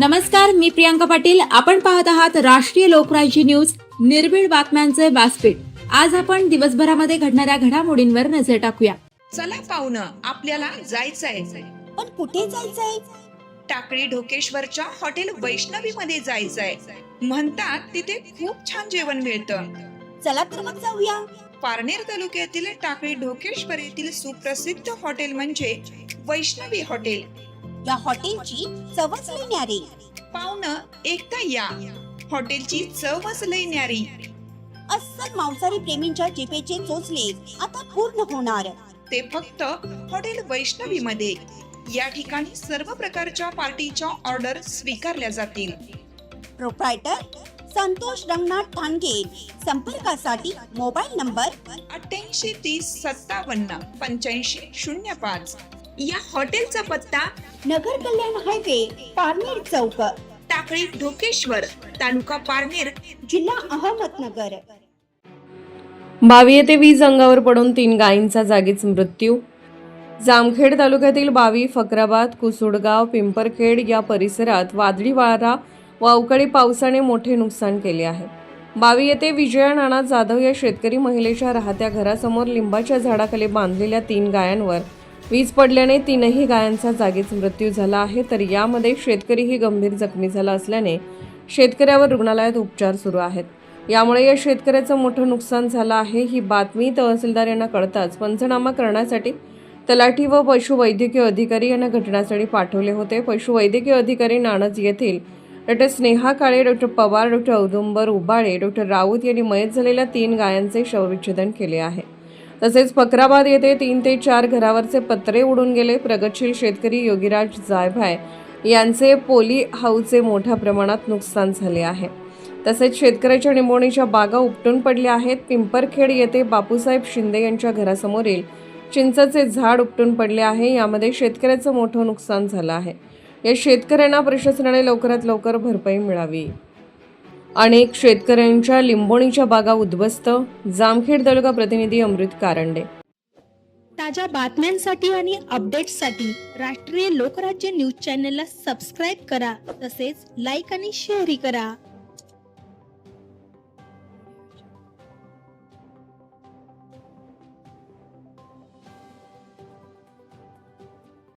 नमस्कार, मी प्रियांका पाटील. आपण पाहत आहात राष्ट्रीय लोकराज्य न्यूज, निर्भीड बातम्यांचे व्यासपीठ. आज आपण दिवसभरामध्ये घडणाऱ्या घडामोडींवर नजर टाकूया. चला पाहुणं, आपल्याला जायचंय. पण कुठे जायचंय? टाकळी ढोकेश्वरच्या हॉटेल वैष्णवी मध्ये जायचंय. म्हणतात तिथे खूप छान जेवण मिळतं. चला तर मग जाऊया. पारनेर तालुक्यातील टाकळी ढोकेश्वर येथील सुप्रसिद्ध हॉटेल म्हणजे वैष्णवी हॉटेल. या हॉटेलची चवच लई न्यारी. पाहुणं, एकदा या. हॉटेलची चवच लई न्यारी. अस्सल मांसाहारी प्रेमींच्या जिभेचे चोचले आता पूर्ण होणार. ते फक्त हॉटेल वैष्णवी मध्ये. या ठिकाणी सर्व प्रकारच्या पार्टीच्या ऑर्डर स्वीकारल्या जातील. प्रोप्रायटर संतोष रंगनाथ ठाणगे. संपर्कासाठी मोबाईल नंबर 8830578505. या हॉटेलचा पत्ता नगर कल्याण हायवे, पारनेर चौक, टाकळी ढोकेश्वर, तालुका पारनेर, जिल्हा अहमदनगर. 22 ते 20 अंगावर पडून 3 गायींचा जागीच मृत्यू. जामखेड तालुक्यातील बावी, फकराबाद, कुसुडगाव, पिंपरखेड या परिसरात वादळी वारा व अवकाळी पावसाने मोठे नुकसान केले आहे. बावी येथे विजया नाना जाधव या शेतकरी महिलेच्या राहत्या घरासमोर लिंबाच्या झाडाखाली बांधलेल्या 3 गायांवर वीज पडल्याने 3ही गायांचा जागीच मृत्यू झाला आहे. तर यामध्ये शेतकरीही गंभीर जखमी झाला असल्याने शेतकऱ्यावर रुग्णालयात उपचार सुरू आहेत. यामुळे या शेतकऱ्याचं मोठं नुकसान झालं आहे. ही बातमी तहसीलदार यांना कळताच पंचनामा करण्यासाठी तलाठी व पशुवैद्यकीय अधिकारी यांना घटनास्थळी पाठवले होते. पशुवैद्यकीय अधिकारी नाणज येथील डॉ. स्नेहा काळे, डॉ. पवार, डॉ. औदुंबर उबाळे, डॉ. राऊत यांनी मयत झालेल्या 3 गायांचे शवविच्छेदन केले आहे. तसेच फकराबाद येथे 3 ते 4 घरावरचे पत्रे उडून गेले. प्रगतशील शेतकरी योगीराज जायभाय यांचे पोली हाऊसचे मोठ्या प्रमाणात नुकसान झाले आहे. तसेच शेतकऱ्याच्या निंबोणीच्या बागा उपटून पडल्या आहेत. पिंपरखेड येथे बापूसाहेब शिंदे यांच्या घरासमोरील चिंचेचे झाड उपटून पडले आहे. यामध्ये शेतकऱ्याचं मोठं नुकसान झालं आहे. या शेतकऱ्यांना प्रशासनाने लवकरात लवकर भरपाई मिळावी. अनेक शेतकऱ्यांच्या लिंबोणीच्या बागा उद्ध्वस्त. जामखेड तालुका प्रतिनिधी अमृत कारंडे. ताज्या बातम्यांसाठी आणि अपडेट्ससाठी राष्ट्रीय लोकराज्य न्यूज चॅनलला सबस्क्राईब करा. तसेच लाईक आणि शेअरही करा.